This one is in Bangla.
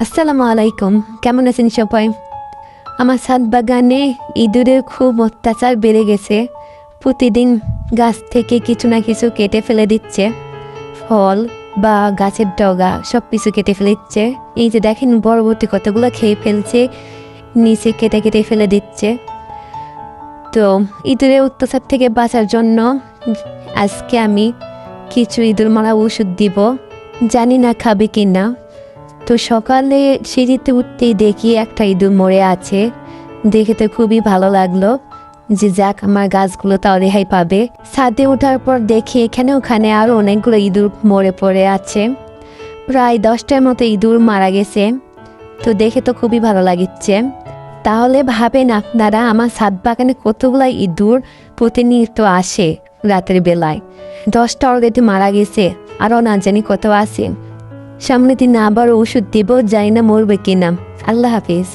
আসসালামু আলাইকুম, কেমন আছেন সবাই? আমার ছাদ বাগানে ইঁদুরের খুব অত্যাচার বেড়ে গেছে। প্রতিদিন গাছ থেকে কিছু না কিছু কেটে ফেলে দিচ্ছে, ফল বা গাছের ডগা সব কিছু কেটে ফেলে দিচ্ছে। এই যে দেখেন পরবর্তী কতগুলো খেয়ে ফেলছে, নিচে কেটে কেটে ফেলে দিচ্ছে। তো ইঁদুরের অত্যাচার থেকে বাঁচার জন্য আজকে আমি কিছু ইঁদুর মারা ওষুধ দিব, জানি না খাবে কি না। তো সকালে সিঁড়িতে উঠতেই দেখি একটা ইঁদুর মরে আছে। দেখে তো খুবই ভালো লাগলো যে যাক, আমার গাছগুলো তাও রেহাই পাবে। ছাদে ওঠার পর দেখি এখানে ওখানে আরও অনেকগুলো ইঁদুর মরে পড়ে আছে। প্রায় 10টার মতো ইঁদুর মারা গেছে। তো দেখে তো খুবই ভালো লাগছে। তাহলে ভাবেন আপনারা, আমার ছাদ বাগানে কতগুলো ইঁদুর প্রতিনিয়ত আসে রাতের বেলায়। 10টা অলরেডি মারা গেছে, আরও না জানি কত আছে। সামনে দিন আবার ওষুধ দিব, জানি না মরবে কিনা। আল্লাহ হাফিজ।